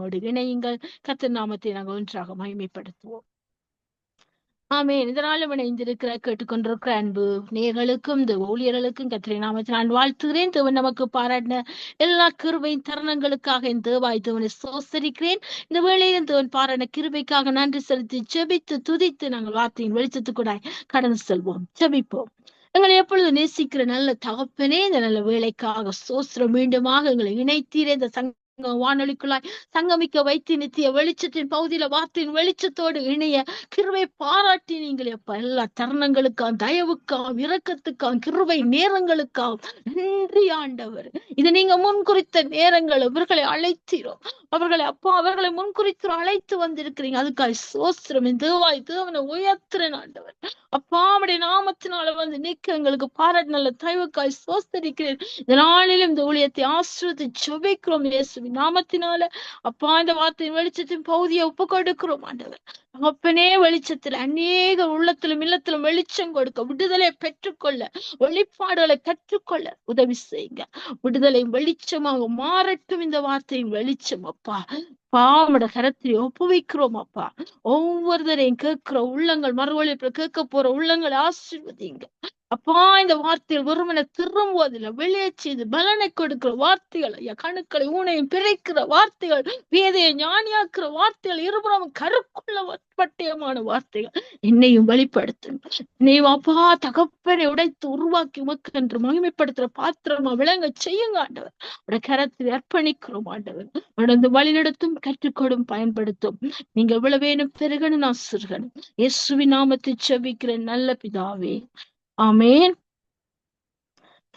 எங்களோடு இணையுங்கள். கர்த்தர் நாமத்தை நாங்கள் ஒன்றாக மகிமைப்படுத்துவோம். ஆமென். இதனாலும் இணைந்திருக்கிற கேட்டுக்கொண்டிருக்கிற அன்பு நேயர்களுக்கும் இந்த ஊழியர்களுக்கும் கர்த்தருடைய நாமத்தில் நான் வாழ்த்துகிறேன். தேவன் நமக்கு பாராட்டின எல்லா கிருபையின் தருணங்களுக்காக என் தேவாய் தேவனை சோசரிக்கிறேன். இந்த வேளையிலும் தேவன் பாராட்டின கிருபைக்காக நன்றி செலுத்தி ஜெபித்து துதித்து நாங்கள் வார்த்தையின் வெளிச்சத்துக்கூடாய் கடந்து செல்வோம். ஜெபிப்போம். எங்களை எப்பொழுது நேசிக்கிற நல்ல தகப்பனே, இந்த நல்ல வேலைக்காக சோஸ்திரம் மீண்டுமாக எங்களை இணைத்தீரே. இந்த வானொலிக்குள்ளாய் சங்கமிக்க வைத்து நித்திய வெளிச்சத்தின் பகுதியில வார்த்தையின் வெளிச்சத்தோடு இணைய கிருபை பாராட்டி நீங்கள் எப்ப எல்லா தருணங்களுக்காம், தயவுக்காம், இரக்கத்துக்காம், கிருபை நேரங்களுக்காம் நன்றி ஆண்டவர். இது நீங்க முன்குறித்த நேரங்கள் இவர்களை அழைத்தீரோம். அவர்களை முன்குறித்து அழைத்து வந்திருக்கிறீங்க. அதுக்காக சோஸ்திரம் தேவாய் தேவனை உயர்த்துறேன் ஆண்டவர். அப்பா அவருடைய நாமத்தினால வந்து நிக்க எங்களுக்கு பாராட்டு நல்ல தயவுக்காய் சோஸ்தரிக்கிறேன். இந்த நாளிலும் இந்த ஊழியத்தை ஆசிரியத்தை ஜெபிக்கிறோம் இயேசுவின் நாமத்தினால. அப்பா இந்த வார்த்தையின் வெளிச்சத்தின் பகுதியை ஒப்பு கொடுக்கிறோம் ஆண்டவர். அப்பனே வெளிச்சத்தில் அநேக உள்ளத்திலும் இல்லத்திலும் வெளிச்சம் கொடுக்க, விடுதலை பெற்றுக்கொள்ள, வெளிப்பாடுகளை கற்றுக்கொள்ள உதவி செய்யுங்க. விடுதலை வெளிச்சமாக மாறட்டும் இந்த வார்த்தையின் வெளிச்சம். அப்பா பாவட கரத்திலே ஒப்புவிக்கிறோம் அப்பா. ஒவ்வொருத்தரையும் கேட்கிற உள்ளங்கள், மறுவழிப்புல கேட்க போற உள்ளங்களை ஆசீர்வதிங்க அப்பா. இந்த வார்த்தைகள் ஒருவனை திரும்புவதில்லை, வெளியே செய்து பலனை கொடுக்கிற வார்த்தைகள் ஐயா, கணுக்களை ஊனையும் பிழைக்கிற வார்த்தைகள், வேதையை ஞானியாக்குற வார்த்தைகள், இருபுறம் கருக்குள்ள பட்டயமான வார்த்தைகள் என்னையும் வெளிப்படுத்தும். நீ அப்பா தகப்பனை உடைத்து உருவாக்கி உமக்கு என்று மகிமைப்படுத்துற பாத்திரமா விளங்க செய்யுங்க ஆண்டவர். உடைய கரத்தில் அர்ப்பணிக்கிறோம் ஆண்டவர். உடந்து வழிநடத்தும், கற்றுக்கொடும், பயன்படுத்தும். நீங்க எவ்வளவு வேணும் பெருகணும், நான் சிறுகணும். இயேசுவின் நாமத்தை செபிக்கிற நல்ல பிதாவே, ஆமென்.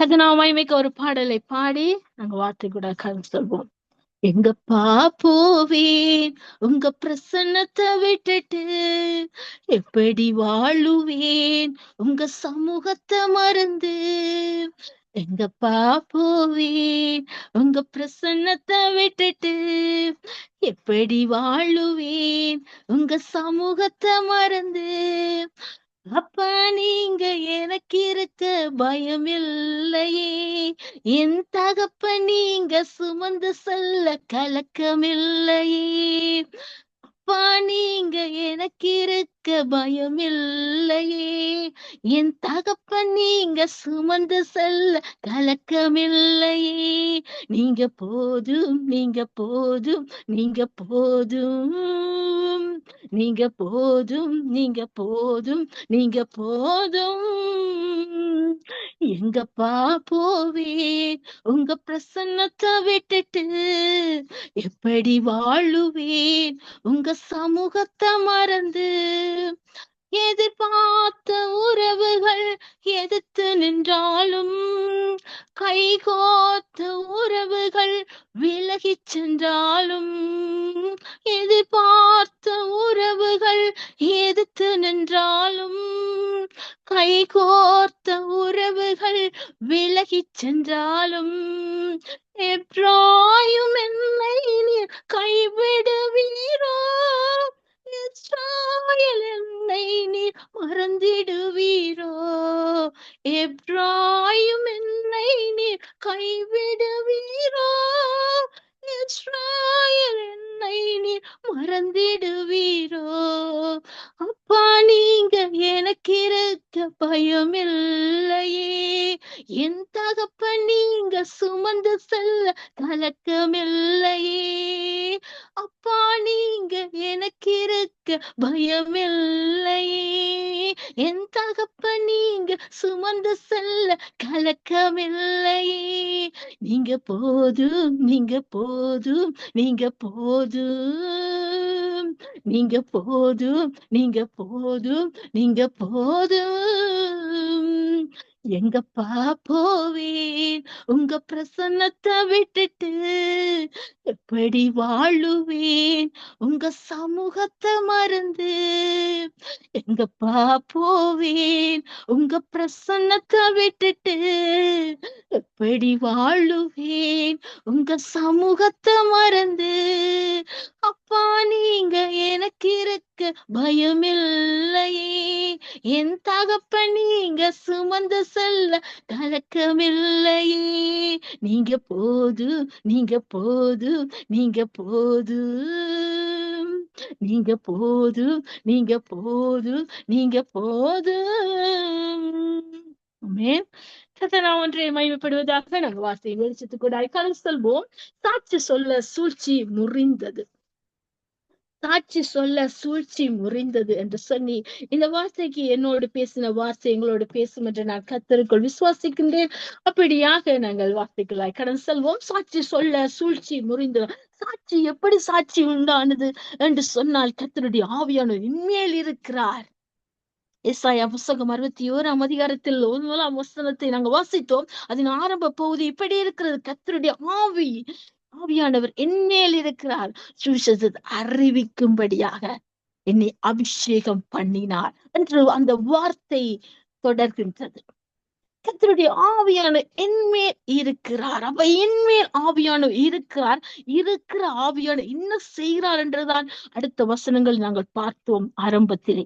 கதனாமைக்கு ஒரு பாடலை பாடி நாங்க வார்த்தை கூட கலந்து சொல்வோம். எங்கப்பா போவேன் உங்க பிரசன்னத்தை விட்டுட்டு, எப்படி வாழுவேன் உங்க சமூகத்தை மறந்து. எங்கப்பா போவேன் உங்க பிரசன்னத்தை விட்டுட்டு, எப்படி வாழுவேன் உங்க சமூகத்தை மறந்து. அப்பா நீங்க எனக்கு இருக்க பயம் இல்லையே, என் தகப்ப நீங்க சுமந்து செல்ல கலக்கமில்லையே. அப்பா நீங்க எனக்கு இருக்க பயம் இல்லையே, என் தகப்ப நீங்க சுமந்து செல்ல கலக்கமில்லையே. நீங்க போதும், நீங்க போதும், நீங்க போதும், நீங்க போதும், நீங்க போதும், நீங்க போதும். எங்கப்பா போவேன் உங்க பிரசன்னத்தை விட்டுட்டு, எப்படி வாழுவேன் உங்க சமூகத்தை மறந்து. எதிர்பார்த்த உறவுகள் எதிர்த்து நின்றாலும், கைகோத்த உறவுகள் விலகி சென்றாலும், எதிர்பார்த்த உறவுகள் எதிர்த்து நின்றாலும், கைகோர்த்த உறவுகள் விலகி சென்றாலும், எப்ராயும் என்னை நீர் கைவிடுவீரோ, இஸ்ராயேல் என்னை நீர் மறந்திடுவீரோ. எப்ராயும் என்னை நீர் கைவிடுவீரோ, இஸ்ராயேல் என்னை நீர் மறந்திடுவீரோ. அப்பா நீங்க எனக்கு இருக்க பயம் இல்லையே, என் தகப்ப நீங்க சுமந்து செல்ல கலக்கமில்லையே. அப்பா நீங்க எனக்கு இருக்க பயம் இல்லையே, என் தகப்ப நீங்க சுமந்து செல்ல கலக்கமில்லையே. நீங்க போதும், நீங்க போதும், நீங்க போதும், நீங்க போதும், நீங்க போதும், நீங்க போதும். எங்கப்பா போவேன் உங்க பிரசன்னத்தை விட்டுட்டு, எப்படி வாழுவேன் உங்க சமூகத்தை மறந்து. எங்கப்பா போவேன் உங்க பிரசன்னத்தை விட்டுட்டு, எப்படி வாழுவேன் உங்க சமூகத்தை மறந்து. அப்பா நீங்க எனக்கு இருக்க பயம் இல்லையே, என் தகப்ப நீங்க சுமந்து செல்ல கலக்கமில்லையே. நீங்க போது, நீங்க போது, நீங்க போது, நீங்க போது, நீங்க போது, நீங்க போது. ஆமென். கர்த்தர் நாமம் ஒன்றே மகிமைப்படுவதாக. நாங்கள் வார்த்தையின் வெளிச்சத்துக்கூடாய் கடந்து செல்வோம். சாட்சி சொல்ல சூழ்ச்சி முறிந்தது. சாட்சி சொல்ல சூழ்ச்சி முறிந்தது என்று சொல்லி இந்த வார்த்தைக்கு என்னோடு பேசின வார்த்தை எங்களோடு பேசும் என்று நான் கர்த்தருக்குள் விசுவாசிக்கின்றேன். அப்படியாக நாங்கள் வார்த்தைகளாய் கடந்து செல்வோம். சாட்சி சொல்ல சூழ்ச்சி முறிந்தது. சாட்சி எப்படி சாட்சி உண்டானது என்று சொன்னால் கர்த்தருடைய ஆவியானவர் இன்மேல் இருக்கிறார். ஏசாயா புஸ்தகம் 61 அதிகாரத்தில் 1 வசனத்தை நாங்க வாசித்தோம். அதன் ஆரம்ப பகுதி இப்படி இருக்கிறது. கர்த்தருடைய ஆவியானவர் என்மேல் இருக்கிறார். சுவிசேஷத்தை அறிவிக்கும்படியாக என்னை அபிஷேகம் பண்ணினார் என்று அந்த வார்த்தை தொடர்கின்றது. கர்த்தருடைய ஆவியானவர் என்மேல் இருக்கிறார். அப்ப என்மேல் ஆவியானவர் இருக்கிற ஆவியானவர் என்ன செய்கிறார் என்றுதான் அடுத்த வசனங்கள் நாங்கள் பார்த்தோம் ஆரம்பத்திலே.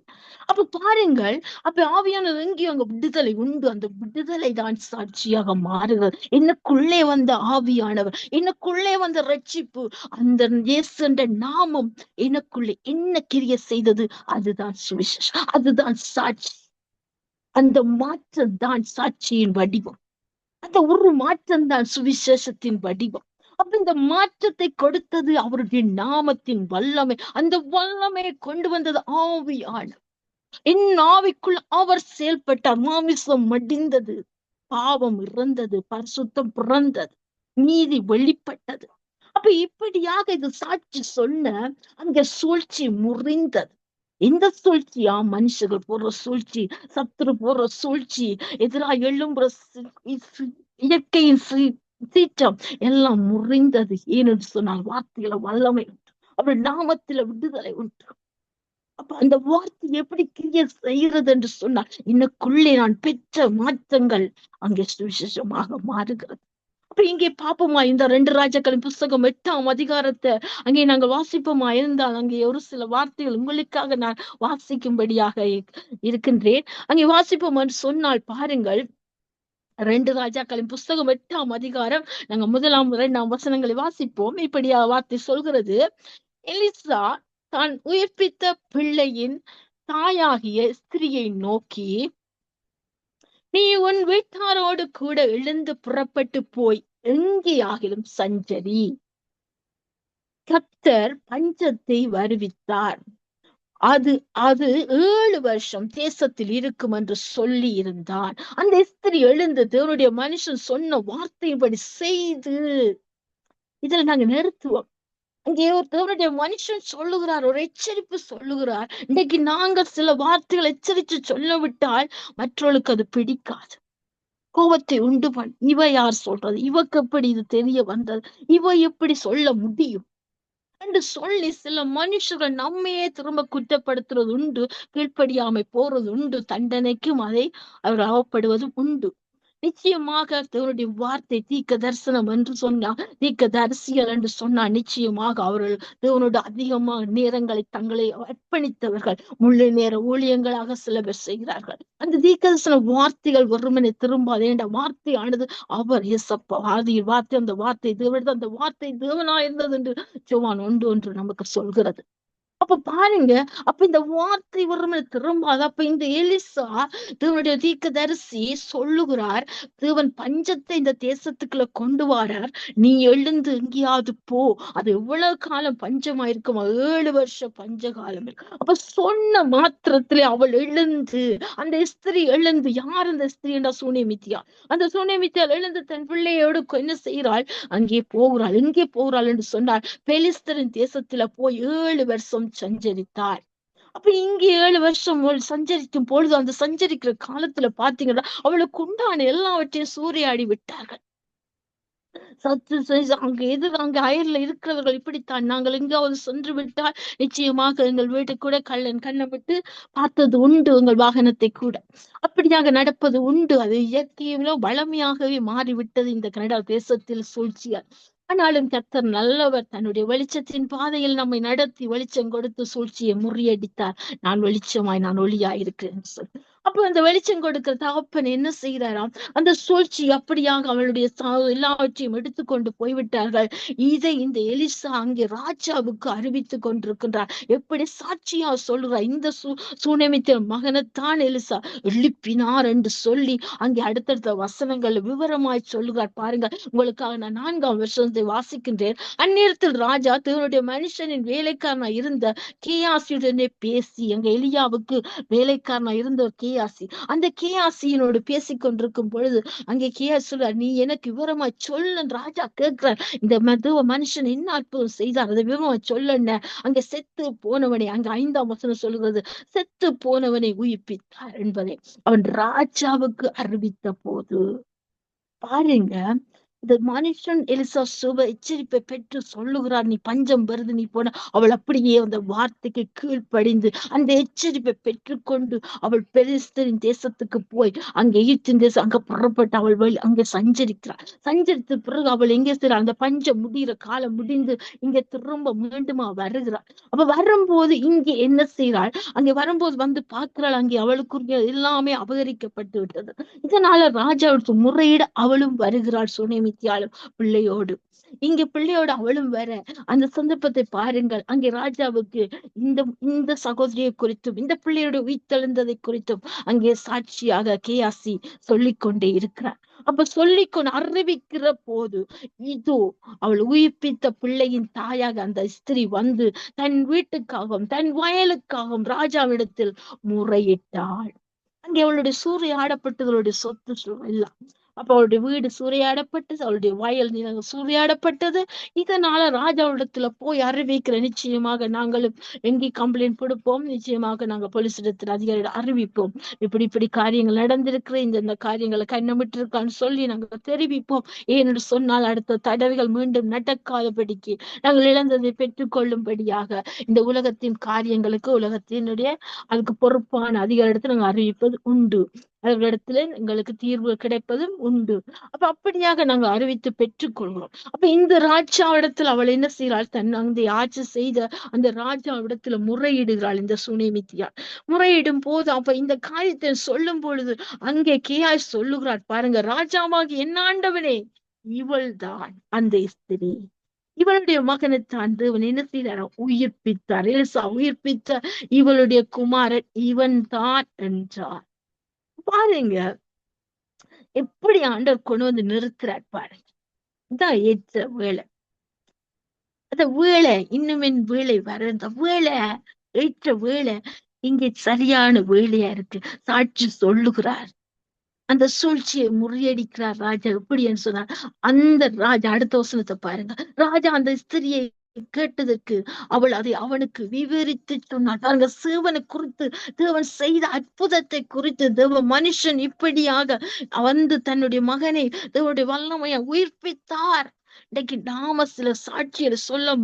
அப்ப பாருங்கள், அப்ப ஆவியானவர் எங்கேயும் அங்க விடுதலை உண்டு. அந்த விடுதலை தான் சாட்சியாக மாறுகிறது. எனக்குள்ளே வந்த ஆவியானவர், எனக்குள்ளே வந்த ரட்சிப்பு, அந்த இயேசு என்ற நாமம் எனக்குள்ளே என்ன கிரியை செய்தது, அதுதான் சுவிசேஷம், அதுதான் சாட்சி. அந்த மாற்றம் தான் சாட்சியின் வடிவம். அந்த ஒரு மாற்றம் தான் சுவிசேஷத்தின் வடிவம். அப்ப இந்த மாற்றத்தை கொடுத்தது அவருடைய நாமத்தின் வல்லமை. அந்த வல்லமையை கொண்டு வந்தது ஆவியானவர். என் ஆவிக்குள் அவர் செயல்பட்டார். மாமிசம் மடிந்தது, பாவம் இறந்தது, பரிசுத்தம் பிறந்தது, நீதி வெளிப்பட்டது. அப்ப இப்படியாக இது சாட்சி சொன்ன அங்க சூழ்ச்சி முறிந்தது. எந்த சூழ்ச்சியா? மனுஷர்கள் போடுற சூழ்ச்சி, சத்துரு போடுற சூழ்ச்சி, எதிராக எழும்புற இயற்கையின் சீற்றம் எல்லாம் முறிந்தது. ஏனென்று சொன்னால் வார்த்தையில வல்லமை உண்டு, அவர் நாமத்தில விடுதலை உண்டு. அப்ப அந்த வார்த்தை எப்படி கிரியை செய்கிறது என்று சொன்னால் எனக்குள்ளே நான் பெற்ற மாற்றங்கள் அங்கே சுவிசேஷமாக மாறுகிறது. அப்ப இங்கே பாப்போமா, இந்த 2 ராஜாக்களின் புஸ்தகம் 8 அதிகாரத்தை அங்கே நாங்கள் வாசிப்போமா இருந்தால் அங்கே ஒரு சில வார்த்தைகள் உங்களுக்காக நான் வாசிக்கும்படியாக இருக்கின்றேன். அங்கே வாசிப்போம் என்று சொன்னால் பாருங்கள், 2 ராஜாக்களின் புஸ்தகம் 8 அதிகாரம் நாங்க 1-2 வசனங்களை வாசிப்போம். இப்படியா வார்த்தை சொல்கிறது. எலிசா தான் உயிர்ப்பித்த பிள்ளையின் தாயாகிய ஸ்திரியை நோக்கி, நீ உன் வீட்டாரோடு கூட எழுந்து புறப்பட்டு போய் எங்கேயாகிலும் சஞ்சரி. கர்த்தர் பஞ்சத்தை வருவித்தார். அது 7 வருஷம் தேசத்தில் இருக்கும் என்று சொல்லி இருந்தான். அந்த ஸ்திரீ எழுந்து தேவனுடைய மனுஷன் சொன்ன வார்த்தையின்படி செய்து, இதுல நாங்க நிறுத்துவோம். அங்கே ஒரு தேவனுடைய மனுஷன் சொல்லுகிறார், ஒரு எச்சரிப்பு சொல்லுகிறார். இன்னைக்கு நாங்க சில வார்த்தைகள் எச்சரித்து சொல்ல விட்டால் மற்றவர்களுக்கு அது பிடிக்காது, கோபத்தை உண்டு பண்ண. இவ யார் சொல்றது, இவக்கு எப்படி இது தெரிய வந்தது, இவ எப்படி சொல்ல முடியும் என்று சொல்லி சில மனுஷர்கள் நம்மையே திரும்ப குற்றப்படுத்துறது உண்டு, கீழ்ப்படியாமை போறது உண்டு, தண்டனைக்கும் அதை அவர் அவப்படுவதும் உண்டு. நிச்சயமாக தேவனுடைய வார்த்தை தீர்க்க தரிசனம் என்று சொன்னார், தீர்க்க தரிசிகள் என்று சொன்னார். நிச்சயமாக அவர்கள் தேவனோட அதிகமாக நேரங்களை தங்களை அர்ப்பணித்தவர்கள் முழு நேர ஊழியங்களாக சில பேர் செய்கிறார்கள். அந்த தீர்க்க தரிசன வார்த்தைகள் வெறுமனை திரும்பாது. என்ற வார்த்தையானது அவர் இயேசப்பா ஆதியில் வார்த்தை, அந்த வார்த்தை தேவன், அந்த வார்த்தை தேவனா இருந்தது என்று யோவான் 1:1 நமக்கு சொல்கிறது. அப்ப பாருங்க, அப்ப இந்த வார்த்தை வெறுமனே திரும்பாது. அப்ப இந்த எலிசா தேவனுடைய தீர்க்கதரிசி சொல்லுகிறார், தேவன் பஞ்சத்தை இந்த தேசத்துக்குள்ள கொண்டு வரார், நீ எழுந்து எங்கேயாவது போ. அது எவ்வளவு காலம் பஞ்சமா இருக்கும்? 7 வருஷம் பஞ்ச காலம் இருக்கு. அப்ப சொன்ன மாத்திரத்திலே அவள் எழுந்து, அந்த ஸ்திரீ எழுந்து, யார் அந்த ஸ்திரீ என்ற சூனேமித்தியா, அந்த சூனேமித்தியால் எழுந்து தன் பிள்ளையோடு என்ன செய்கிறாள்? அங்கே போகிறாள். எங்கே போகிறாள் என்று சொன்னார், பெலிஸ்தரின் தேசத்துல போய் 7 வருஷம் சஞ்சரித்தார். அப்ப இங்கே 7 வருஷம் சஞ்சரிக்கும் பொழுது, அந்த சஞ்சரிக்கிற காலத்துல பாத்தீங்கன்னா அவளுக்கு உண்டான எல்லாவற்றையும் சூறையாடி விட்டார்கள். அங்க அயர்ல இருக்கிறவர்கள் இப்படித்தான், நாங்கள் எங்காவது சென்று விட்டால் நிச்சயமாக எங்கள் வீட்டு கூட கண்ணை விட்டு பார்த்தது உண்டு, எங்கள் வாகனத்தை கூட அப்படியாக நடப்பது உண்டு. அது இயற்கையிலோ வளமையாகவே மாறிவிட்டது இந்த கனடா தேசத்தில் சூழ்ச்சியால். ஆனாலும் கர்த்தர் நல்லவர், தன்னுடைய வெளிச்சத்தின் பாதையில் நம்மை நடத்தி வெளிச்சம் கொடுத்து சூழ்ச்சியை முறியடித்தார். நான் வெளிச்சமாய் நான் ஒளியாய் இருக்கிறேன் சொல்லி. அப்ப அந்த வெளிச்சம் கொடுக்கிற தகப்பன் என்ன செய்கிறாராம், அந்த சூழ்ச்சி அப்படியாக அவளுடைய எல்லாவற்றையும் எடுத்துக்கொண்டு போய்விட்டார்கள். இதை இந்த எலிசா அங்கே ராஜாவுக்கு அறிவித்துக் கொண்டிருக்கின்றார். எப்படி சாட்சியா சொல்லுகிறார், இந்த சூனேமித்தின் மகனைத்தான் எலிசா எழுப்பினார் என்று சொல்லி அங்கே அடுத்தடுத்த வசனங்கள் விவரமாய் சொல்லுகிறார். பாருங்க, உங்களுக்காக நான் 4ஆம் வசனத்தை வாசிக்கின்றேன். அந்நேரத்தில் ராஜா தேவனுடைய மனுஷனின் வேலைக்காரனா இருந்த கேயாசியுடனே பேசி, அங்க எலியாவுக்கு வேலைக்காரனா இருந்த ஒரு கேயாசி, அந்த கேயாசியினோடு பேசிக் கொண்டிருக்கும் பொழுது அங்கே கேயாசி சொல்றார், நீ எனக்கு விவரமா சொல்லு. ராஜா கேட்கிறார், இந்த மதுவ மனுஷன் என்ன அற்புதம் செய்தார், அதை விவரமா சொல்லுன்ன. அங்க செத்து போனவனை, அங்க 5ஆம் வசனம் சொல்லுகிறது, செத்து போனவனை உயிர்ப்பித்தார் என்பதை அவன் ராஜாவுக்கு அறிவித்த போது. பாருங்க, இந்த மனுஷன் எலிசா சுப எச்சரிப்பை பெற்று சொல்லுகிறார், நீ பஞ்சம் வருது, நீ போன. அவள் அப்படியே அந்த வார்த்தைக்கு கீழ்ப்படிந்து அந்த எச்சரிப்பை பெற்றுக்கொண்டு அவள் பெலிஸ்தரின் தேசத்துக்கு போய் அங்கே எகிப்தின் தேசம் அங்க புறப்பட்டு அவள் அங்கே சஞ்சரிக்கிறாள். சஞ்சரித்த பிறகு அவள் எங்கே செய்றாள், அந்த பஞ்சம் முடிகிற காலம் முடிந்து இங்க திரும்ப மீண்டுமா வருகிறாள். அப்ப வரும்போது இங்கே என்ன செய்கிறாள், அங்கே வரும்போது வந்து பார்க்கிறாள், அங்கே அவளுக்குரிய எல்லாமே அபகரிக்கப்பட்டு விட்டது. இதனால ராஜாவுக்கு முறையிட அவளும் வருகிறாள், சுனேமித்தியாளும் பிள்ளையோடு. இங்க பிள்ளையோடு அவளும் வர அந்த சந்தர்ப்பத்தை பாருங்கள். அங்கே ராஜாவுக்கு இந்த இந்த சகோதரியை குறித்தும் இந்த பிள்ளையோட உயிர்த்தெழுந்ததை குறித்தும் அங்கே சாட்சியாக கேயாசி சொல்லிக்கொண்டே இருக்கிறார். அப்ப சொல்லிக்கொண்டு அறிவிக்கிற போது, இதோ அவள் உயிர்ப்பித்த பிள்ளையின் தாயாக அந்த ஸ்திரீ வந்து தன் வீட்டுக்காகவும் தன் வயலுக்காகவும் ராஜாவிடத்தில் முறையிட்டாள். அங்கே அவளுடைய சூறையாடப்பட்டது, அவளுடைய சொத்து எல்லாம். அப்ப அவளுடைய வீடு சூறையாடப்பட்டது, அவளுடைய வயல் நிலங்கள் சூறையாடப்பட்டது. இதனால ராஜாவிடத்துல போய் அறிவிக்கிற, நிச்சயமாக நாங்களும் எங்கே கம்ப்ளைண்ட் கொடுப்போம், நிச்சயமாக நாங்க போலீஸ் இடத்துல அதிகாரிகள் அறிவிப்போம், இப்படி இப்படி காரியங்கள் நடந்திருக்கிற, இந்த காரியங்களை கண்ணமிட்டு இருக்கான்னு சொல்லி நாங்க தெரிவிப்போம். ஏனென்று சொன்னால் அடுத்த தடவைகள் மீண்டும் நடக்காதபடிக்கு நாங்கள் இழந்ததை பெற்றுக்கொள்ளும்படியாக இந்த உலகத்தின் காரியங்களுக்கு உலகத்தினுடைய அதுக்கு பொறுப்பான அதிகாரத்தை நாங்கள் அறிவிப்பது உண்டு, அவர்களிடத்துல எங்களுக்கு தீர்வு கிடைப்பதும் உண்டு. அப்ப அப்படியாக நாங்கள் அறிவித்து பெற்றுக்கொள்கிறோம். அப்ப இந்த ராஜாவிடத்தில் அவள் என்ன செய்கிறாள், தன் அந்த ஆட்சி செய்த அந்த ராஜாவிடத்துல முறையிடுகிறாள். இந்த சுனேமித்தியாள் முறையிடும் போது அப்ப இந்த காரியத்தை சொல்லும் பொழுது அங்கே கேயாய் சொல்லுகிறார், பாருங்க, ராஜாவாகி என்ன ஆண்டவனே, இவள் தான் அந்த ஸ்திரீ, இவளுடைய மகனைத்தான் தேவன் என்ன செய்தார், உயிர்ப்பித்தார். எலிசா உயிர்ப்பித்த இவளுடைய குமாரன் இவன் தான் என்றார். பாருங்க, எப்படி ஆண்டவர் கொண்டு வந்து நிறுத்துறார் பாருங்க. இதான் ஏற்ற வேலை. அந்த வேலை இன்னும் என் வேலை வர, அந்த வேலை ஏற்ற வேலை இங்கே சரியான வேலையா இருக்கு. சாட்சி சொல்லுகிறார், அந்த சூழ்ச்சியை முறியடிக்கிறார் ராஜா. எப்படின்னு சொன்னார், அந்த ராஜா அடுத்த வசனத்தை பாருங்க. ராஜா அந்த ஸ்திரியை கேட்டதற்கு அவள் அதை அவனுக்கு விவரித்து சொன்னார். பாருங்க, சிவனை குறித்து, தேவன் செய்த அற்புதத்தை குறித்து, தேவ மனுஷன் இப்படியாக வந்து தன்னுடைய மகனை தேவனுடைய வல்லமையை உயிர்ப்பித்தார். இன்னைக்கு நாம சில சாட்சிகளை சொல்ல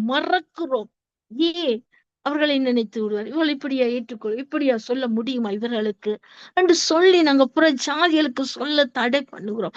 மறக்கிறோம். ஏன்? அவர்களை நினைத்து விடுவார், இவள் இப்படியா ஏற்றுக்கொள், இப்படியா சொல்ல முடியுமா இவர்களுக்கு என்று சொல்லி நாங்க புற ஜாதிகளுக்கு சொல்ல தடை பண்ணுகிறோம்.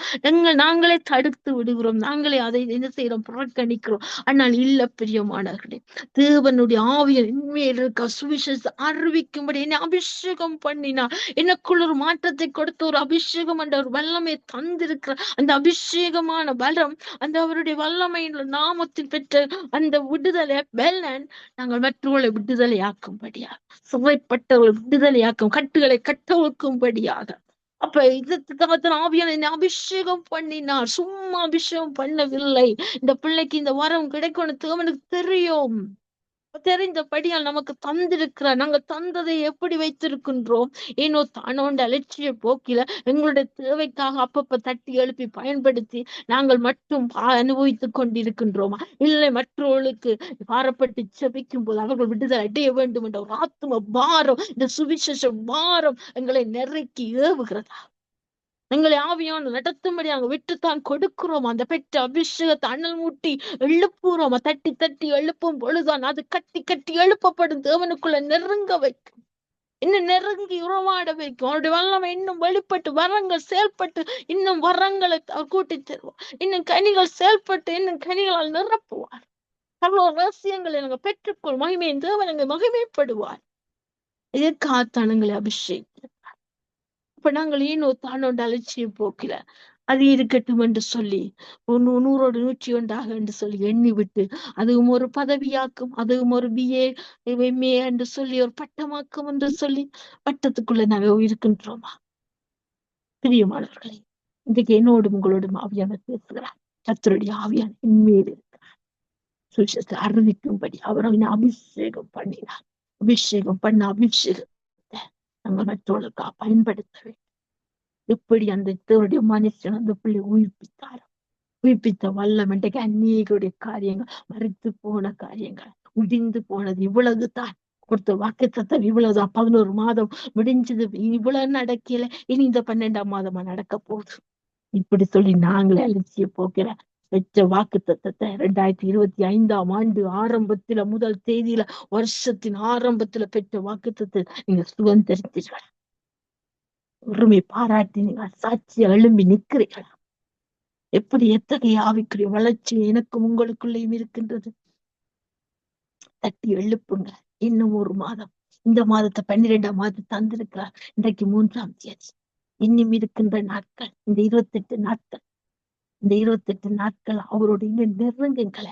நாங்களே தடுத்து விடுகிறோம், நாங்களே அதை என்ன செய்யறோம், புறக்கணிக்கிறோம். ஆனால் இல்ல பிரியமானவர்களே, தேவனுடைய ஆவியர் இன்மையில் இருக்க சுவிசேஷத்தை அறிவிக்கும்படி என்னை அபிஷேகம் பண்ணினா, எனக்குள்ள ஒரு மாற்றத்தை கொடுத்த ஒரு அபிஷேகம் என்ற ஒரு வல்லமை தந்திருக்கிற அந்த அபிஷேகமான பலம், அந்த அவருடைய வல்லமையின் நாமத்தில் பெற்ற அந்த விடுதலை பலன் நாங்கள் மற்றவர்களை விடுதலையாக்கும்படியாக, சிறைப்பட்டவர்கள் விடுதலையாக்கும், கட்டுகளை கட்டவிழ்க்கும்படியாக. அப்ப இதற்காக ஆவியான என்னை அபிஷேகம் பண்ணினார், சும்மா அபிஷேகம் பண்ணவில்லை. இந்த பிள்ளைக்கு இந்த வரம் கிடைக்கணும் தேவனுக்கு தெரியும், தெரிந்தபடியால் நமக்கு தந்திருக்கிறார். நாங்க தந்ததை எப்படி வைத்திருக்கின்றோம், ஏனோ தானோண்ட அலட்சிய போக்கில எங்களுடைய தேவைக்காக அப்பப்ப தட்டி எழுப்பி பயன்படுத்தி நாங்கள் மட்டும் அனுபவித்துக் கொண்டிருக்கின்றோமா? இல்லை, மற்றவர்களுக்கு பாரப்பட்டு செபிக்கும் போது அவர்கள் விடுதலை அடைய வேண்டும் என்ற ஒரு ஆத்ம பாரம், இந்த சுவிசேஷ பாரம் எங்களை நெருக்கி ஏவுகிறதா? எங்களை ஆவியான நடத்தும்படி நாங்க விட்டுத்தான் கொடுக்கிறோம். அந்த பெற்ற அபிஷேகத்தை அனல் மூட்டி எழுப்புறோம். தட்டி தட்டி எழுப்பும் பொழுதுதான் அது கட்டி கட்டி எழுப்பப்படும், தேவனுக்குள்ள நெருங்க வைக்கும், இன்னும் நெருங்கி உறவாட வைக்கும். அவருடைய வல்லமை இன்னும் வெளிப்பட்டு வரங்கள் செயல்பட்டு இன்னும் வரங்களை அவர் கூட்டி தருவார். இன்னும் கனிகள் செயல்பட்டு இன்னும் கனிகளால் நிரப்புவார். அவ்வளவு ரகசியங்களை நாங்க பெற்றுக்கொள் மகிமையின் தேவன் அங்க மகிமைப்படுவார். எதற்காகத்தான் எங்களை அபிஷேகம், அப்ப நாங்கள் ஏனோ தானோண்டு அலட்சியம் போக்கல, அது இருக்கட்டும் என்று சொல்லி 100 101 என்று சொல்லி எண்ணி விட்டு அதுவும் ஒரு பதவியாக்கும், அதுவும் ஒரு BA MA என்று சொல்லி ஒரு பட்டமாக்கும் என்று சொல்லி பட்டத்துக்குள்ள நாங்கள் இருக்கின்றோமா? பிரியமானவர்களே, இன்றைக்கு என்னோடும் உங்களோடும் ஆவியானவர் பேசுகிறார். கர்த்தருடைய ஆவியானவர் என்மேல் இருக்கிறார். சுவிசேஷத்தை அறிவிக்கும்படி அவர் அவனை அபிஷேகம் பண்ணினார். அபிஷேகம் பண்ண அபிஷேகத்தை நாங்கள் மற்றவர்களுக்காக பயன்படுத்த வேண்டும். எப்படி அந்த தேவனுடைய மனுஷன் அந்த பிள்ளை உயிர்ப்பித்தார், உயிர்ப்பித்த வல்லம் இன்றைக்கு அநேகருடைய காரியங்கள், மறித்து போன காரியங்கள், முடிந்து போனது இவ்வளவுதான். கொடுத்த வாக்குத்தத்தம் இவ்வளவுதான். 11 மாதம் முடிஞ்சது, இவ்வளவு நடக்கல, இனி இந்த 12ஆம் மாதமா நடக்க போகுது இப்படி சொல்லி நாங்களே அலட்சிய போக்கிற பெற்ற வாக்குத்தத்தத்தை 2025ஆம் ஆண்டு ஆரம்பத்துல முதல் தேதியில வருஷத்தின் ஆரம்பத்துல பெற்ற வாக்குத்தத்தை நீங்க சுதந்திரித்தீர்களா? உரிமை பாராட்டி நீங்கள் சாட்சியை எழும்பி நிற்கிறீர்களா? எப்படி எத்தகைய ஆவிக்குரிய வளர்ச்சி எனக்கும் உங்களுக்குள்ளேயும் இருக்கின்றது. தட்டி எழுப்புங்க. இன்னும் ஒரு மாதம், இந்த மாதத்தை 12ஆம் மாதம் தந்திருக்கிறார். இன்றைக்கு 3ஆம் தேதி. இன்னும் இருக்கின்ற நாட்கள், இந்த 28 நாட்கள், இந்த 28 நாட்கள் அவரோட இன்னும் நெருங்குங்கள.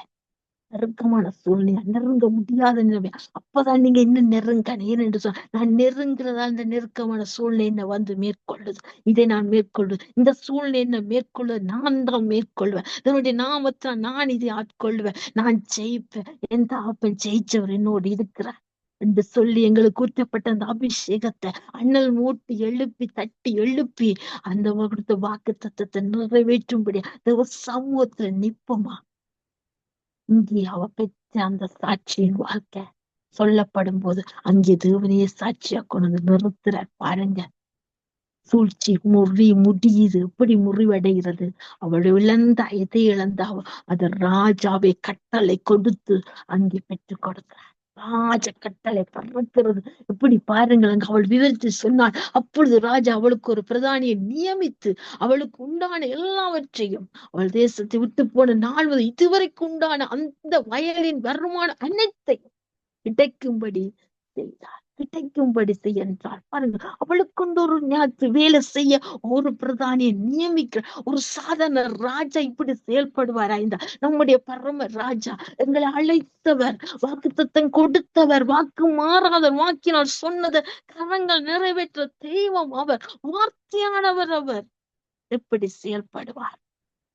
நெருக்கமான சூழ்நிலை, நெருங்க முடியாத நிலைமை. அப்பதான் நீங்க இன்னும் நெருங்க. ஏனென்று சொன்ன நான் நெருங்குறதா இந்த நெருக்கமான சூழ்நிலை என்ன வந்து மேற்கொள்ளுது. இதை நான் மேற்கொள்வது, இந்த சூழ்நிலை என்ன மேற்கொள்வது, நான் தான் மேற்கொள்வேன். இதனுடைய நாமத்தை நான் இதை ஆட்கொள்வேன், நான் ஜெயிப்பேன். எந்த அப்பன் ஜெயிச்சவர் என்னோடு இருக்கிறார் என்று சொல்லி எங்களுக்கு ஊற்றப்பட்ட அந்த அபிஷேகத்தை அண்ணல் மூட்டி எழுப்பி தட்டி எழுப்பி அந்த கொடுத்த வாக்கு தத்தத்தை நிறைவேற்றும்படி சமூகத்துல நிப்போமா? இங்கே அவ பெற்ற அந்த சாட்சியின் வாழ்க்கை சொல்லப்படும் போது அங்கே தேவனையே சாட்சியா கொண்டு நிறுத்துற பாருங்க. சூழ்ச்சி முடியுது, எப்படி முறிவடைகிறது. அவள் இழந்த எதை இழந்த அது ராஜாவை கட்டளை கொடுத்து அங்கே பெற்றுக் கொடுக்கிறார். ராஜ கட்டளை பறக்கிறது. எப்படி பாருங்கள், அவள் விவரித்து சொன்னாள். அப்பொழுது ராஜா அவளுக்கு ஒரு பிரதானியை நியமித்து அவளுக்கு உண்டான எல்லாவற்றையும், அவள் தேசத்தை விட்டு போன நாள் முதல் இதுவரைக்கும் உண்டான அந்த வயலின் வருமானம் அனைத்தையும் கிடைக்கும்படி செய்தார். கிடைக்கும்படி செய்ய என்றார். பாருங்க, அவளுக்கு ஒரு வேலை செய்ய ஒரு பிரதானியை நியமிக்கிற ஒரு சாதாரண ராஜா இப்படி செயல்படுவாரா? இந்த நம்முடைய பரம ராஜா, எங்களை அழைத்தவர், வாக்கு தத்தம் கொடுத்தவர், வாக்கு மாறாதவர், வாக்கினால் சொன்னதை கரங்கள் நிறைவேற்ற தெய்வம் அவர், வார்த்தையானவர் அவர். எப்படி செயல்படுவார்?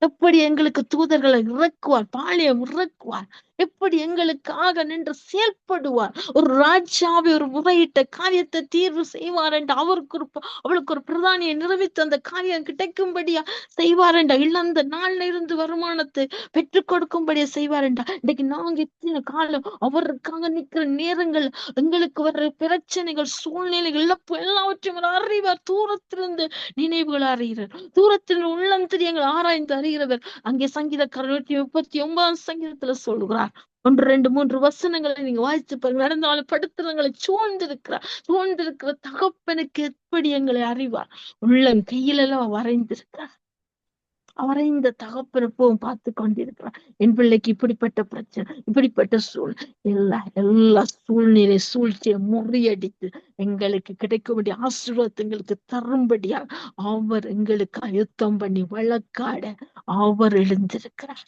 எப்படி எங்களுக்கு தூதர்களை இறக்குவார், பாளையம் இறக்குவார், எப்படி எங்களுக்காக நின்று செயல்படுவார். ஒரு ராஜாவை ஒரு முறையிட்ட காரியத்தை தீர்வு செய்வார் என்று அவளுக்கு ஒரு பிரதானியை நிரூபித்து அந்த காரியம் கிடைக்கும்படியா செய்வார் என்றா, இழந்த நாள்ல இருந்து வருமானத்தை பெற்றுக் கொடுக்கும்படியா செய்வார் என்றா. இன்னைக்கு நாங்க இத்தனை காலம் அவருக்காக நிற்கிற நேரங்கள், எங்களுக்கு வர்ற பிரச்சனைகள், சூழ்நிலைகள், இழப்பு எல்லாவற்றையும் அறிவார். தூரத்திலிருந்து நினைவுகள் அறிகிறார், தூரத்தில் உள்ளம் தெரியங்கள் ஆராய்ந்து அறிகிறவர். அங்கே சங்கீதக்காரர் 139ஆம் சங்கீதத்துல சொல்லுகிறார். 1 2 3 வசனங்களை நீங்க வாசித்து பாருங்க. நடந்தாலும் படுத்துறவங்களை சூழ்ந்திருக்கிற தகப்பனுக்கு எப்படி எங்களை அறிவார்? உள்ளம் கையிலெல்லாம் வரைந்திருக்கிறார். அவரை இந்த தகப்பனப்பவும் பார்த்து கொண்டிருக்கிறார். என் பிள்ளைக்கு இப்படிப்பட்ட பிரச்சனை, இப்படிப்பட்ட எல்லா சூழ்நிலை சூழ்ச்சியை முறியடித்து எங்களுக்கு கிடைக்கக்கூடிய ஆசீர்வாதங்களுக்கு தரும்படியா அவர் எங்களுக்கு அழுத்தம் பண்ணி வழக்காட அவர் எழுந்திருக்கிறார்.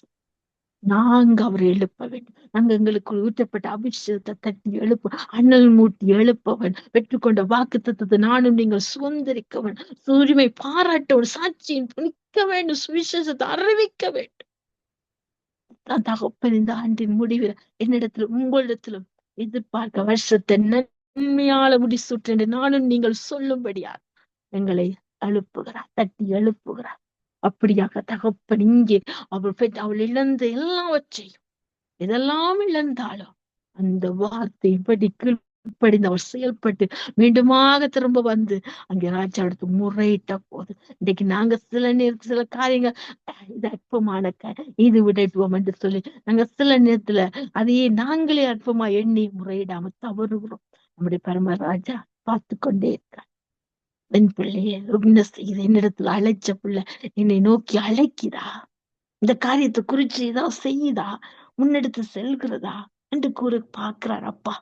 நாங்க அவரை எழுப்ப வேண்டும். நாங்க எங்களுக்கு ஊற்றப்பட்ட அபிஷேகத்தை தட்டி எழுப்ப, அண்ணல் மூட்டி எழுப்பவன், பெற்றுக்கொண்ட வாக்கு தத்தத்தை நானும் நீங்கள் சுதந்திரிக்கவன், உரிமை பாராட்டவன், சாட்சியின் நிற்க வேண்டும், சுவிசேஷத்தை அறிவிக்க வேண்டும். தகப்பன் இந்த ஆண்டின் முடிவில் என்னிடத்திலும் உங்களிடத்திலும் எதிர்பார்க்க வருஷத்தை நன்மையால முடிசூட்டு நானும் நீங்கள் சொல்லும்படியா எங்களை எழுப்புகிறார், தட்டி எழுப்புகிறார். அப்படியாக தகப்பன் இங்கே அவள் இழந்த எல்லாவற்றையும், எதெல்லாம் இழந்தாலும் அந்த வார்த்தை படிந்து அவர் செயல்பட்டு மீண்டுமாக திரும்ப வந்து அங்கே ராஜா எடுத்து முறையிட்ட போது, இன்னைக்கு நாங்க சில நேரத்துல சில காரியங்கள் இது அற்பமான இது விடட்டுவோம் என்று சொல்லி நாங்க சில நேரத்துல அதையே நாங்களே அற்பமா எண்ணி முறையிடாம தவறுகிறோம். நம்முடைய பரம ராஜா பார்த்து கொண்டே இருக்கார். என் பிள்ளைய என்ன செய்யுது, என்னிடத்துல அழைச்ச பிள்ளை என்னை நோக்கி அழைக்குதா, இந்த காரியத்தை குறிச்சு ஏதாவது செய்யுதா, முன்னெடுத்து செல்கிறதா என்று பாக்குறாரு. அப்பா,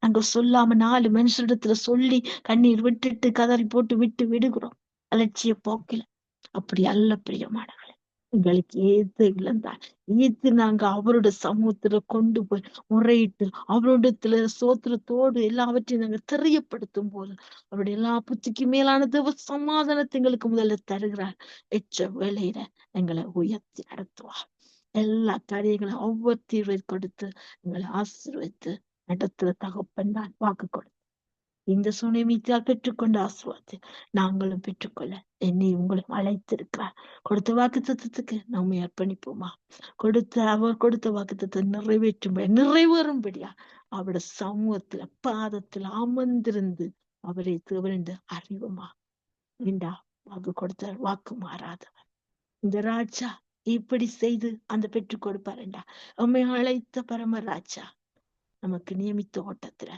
நாங்க சொல்லாம 4 மனுஷரிடத்துல சொல்லி கண்ணீர் விட்டுட்டு கதறி போட்டு விட்டு விடுகிறோம். அலட்சிய போக்கில. அப்படி அல்ல பிரியமானவர்களே. எங்களுக்கு ஏது இழந்தார் ஈத்து நாங்க அவரோட சமூகத்துல கொண்டு போய் முறையிட்டு அவரோடத்துல சோத்திரத்தோடு எல்லாவற்றையும் நாங்க தெரியப்படுத்தும் போது அவருடைய எல்லா புத்திக்கு மேலான தேவ சமாதானத்தை எங்களுக்கு முதல்ல தருகிறார். எச்ச வேலையில எங்களை உயர்த்தி நடத்துவார். எல்லா காரியங்களும் ஒவ்வொரு தீர்வை கொடுத்து எங்களை ஆசீர்வதித்து நடத்துற தகப்பன் தான் வாக்கு கொடுத்து இந்த சுனிமித்தால் பெற்றுக்கொண்ட ஆசுவாத்தை நாங்களும் பெற்றுக்கொள்ள என்னை உங்களை அழைத்திருக்கிறார். கொடுத்த வாக்குத்தத்தத்துக்கு நம்மை அர்ப்பணிப்போமா? அவர் கொடுத்த வாக்குத்தத்தை நிறைவேறும்படியா அவருடைய சமூகத்துல பாதத்துல அமர்ந்திருந்து அவரை தேவனென்று அறிவோமா? ஏண்டா வாக்கு கொடுத்த வாக்கு மாறாதவர் இந்த ராஜா இப்படி செய்து அந்த பெற்றுக் கொடுப்பாருண்டா. உண்மை அழைத்த பரம ராஜா நமக்கு நியமித்த ஓட்டத்துல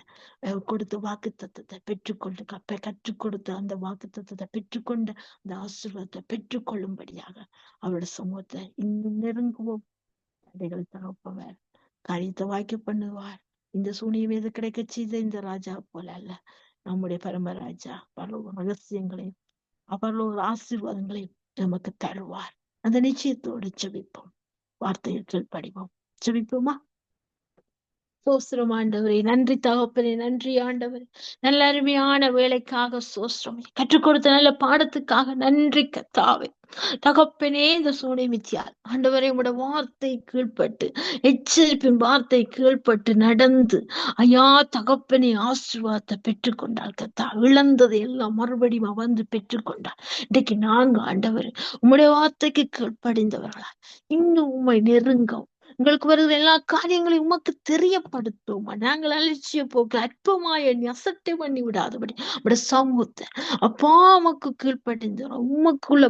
கொடுத்த வாக்கு தத்துவத்தை பெற்றுக்கொண்டு கற்றுக் கொடுத்த அந்த வாக்கு தத்துவத்தை பெற்றுக்கொண்ட அந்த ஆசீர்வாதத்தை பெற்றுக்கொள்ளும்படியாக அவருடைய சமூகத்தை இன்னும் நெருங்குவோம். தடைகள் தகப்பவர் காரியத்தை வாய்க்க பண்ணுவார். இந்த சூனியம் எது கிடைக்க செய்த இந்த ராஜா போல அல்ல, நம்முடைய பரமராஜா பல ரகசியங்களையும் அவர்களோட ஆசீர்வாதங்களையும் நமக்கு தருவார். அந்த நிச்சயத்தோடு செபிப்போம். வார்த்தைகள் படிப்போம். செபிப்போமா? சோஸ்திரம் ஆண்டவரே, நன்றி தகப்பனே, நன்றி ஆண்டவரே, நல்ல அருமையான வேலைக்காக சோஸ்திரம், கற்றுக் கொடுத்த நல்ல பாடத்துக்காக நன்றி கத்தாவே. தகப்பனே, இந்த சூனிமித்தியால் ஆண்டவரே உடைய வார்த்தை கீழ்பட்டு எச்சரிப்பின் வார்த்தை கீழ்பட்டு நடந்து ஐயா தகப்பனே ஆசீர்வாதத்தை பெற்றுக்கொண்டாள் கத்தா. இழந்ததை எல்லாம் மறுபடியும் வந்து பெற்றுக்கொண்டாள். இன்றைக்கு நாங்க ஆண்டவர் உம்முடைய வார்த்தைக்கு கீழ்ப்படிந்தவர்களா இன்னும் உம்மை நெருங்கவும் உங்களுக்கு வருகிற எல்லா காரியங்களையும் உமக்கு தெரியப்படுத்தும். நாங்கள் அலட்சிய போக்கு அற்பமாய அசட்டை பண்ணி விடாதபடி உடைய சமூகத்தை அப்பா உமக்கு கீழ்ப்படிந்தோம். உமக்குள்ள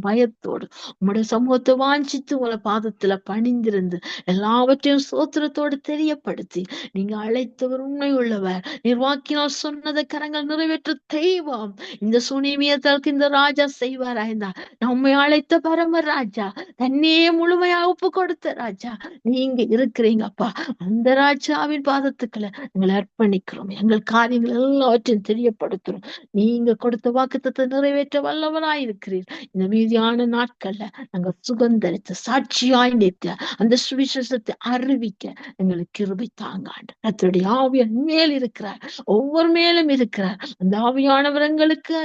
பயத்தோடு உம்முடைய சமூகத்தை வாஞ்சித்து உங்களை பாதத்துல பணிந்திருந்து எல்லாவற்றையும் சோத்திரத்தோடு தெரியப்படுத்தி நீங்க அழைத்தவர் உண்மை உள்ளவர், நிர்வாக்கினால் சொன்னதை கரங்கள் நிறைவேற்ற தெய்வம் இந்த சுனிமியத்திற்கு இந்த ராஜா செய்வாராய்ந்தா. நம்மை அழைத்த பரம ராஜா, தன்னையே முழுமையா ஒப்பு கொடுத்த ராஜா நீங்க இருக்கிறீங்கப்பா. அந்த ராஜாவின் பாதத்துக்களை எங்களை அர்ப்பணிக்கிறோம். எங்கள் காரியங்கள் எல்லாவற்றையும் தெரியப்படுத்துறோம். நீங்க கொடுத்த வாக்குத்தத்தை நிறைவேற்ற வல்லவராயிருக்கிறீர். இந்த மீதியான நாட்கள்ல நாங்க சுகந்தரித்து சாட்சியாய் நிற்க அந்த சுவிசேஷத்தை அறிவிக்க எங்களுக்கு கிருபை தாங்காண்டு. கர்த்தருடைய ஆவியன் மேல் இருக்கிறார், ஒவ்வொரு மேலும் இருக்கிறார். அந்த ஆவியானவர் எங்களுக்கு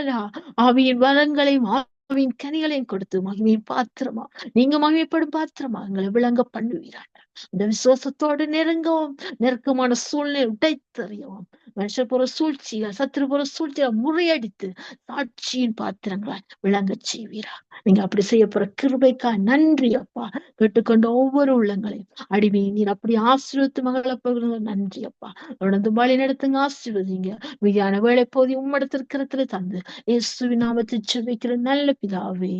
ஆவியின் வரங்களையும் ஆவியின் கனிகளையும் கொடுத்து மகிமையின் பாத்திரமா நீங்க மகிமைப்படும் பாத்திரமா எங்களை விளங்க பண்ணுவீராங்க. இந்த விசுவாசத்தோடு நெருங்கவும் நெருக்கமான சூழ்நிலை உடைத்தறியவும் மனுஷபுற சூழ்ச்சிகள் சத்துருபுற சூழ்ச்சிகளை முறியடித்து சாட்சியின் பாத்திரங்களாய் விளங்க செய்வீரா. நீங்க அப்படி செய்ய போற கிருபைக்கா நன்றி அப்பா. கேட்டுக்கொண்ட ஒவ்வொரு உள்ளங்களையும் அடிமையை நீர் அப்படி ஆசீர்வத்து மகளை பகிர்ந்து நன்றி அப்பா. தொடர்ந்து வழி நடத்துங்க, ஆசீர்வதிங்க. மீதியான வேலை போதி உம்மிடத்திற்கிறதுல தந்து இயேசுவின் நாமத்தில் ஜெபிக்கிற நல்ல பிதாவே.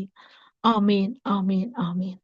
ஆமேன், ஆமேன், ஆமேன்.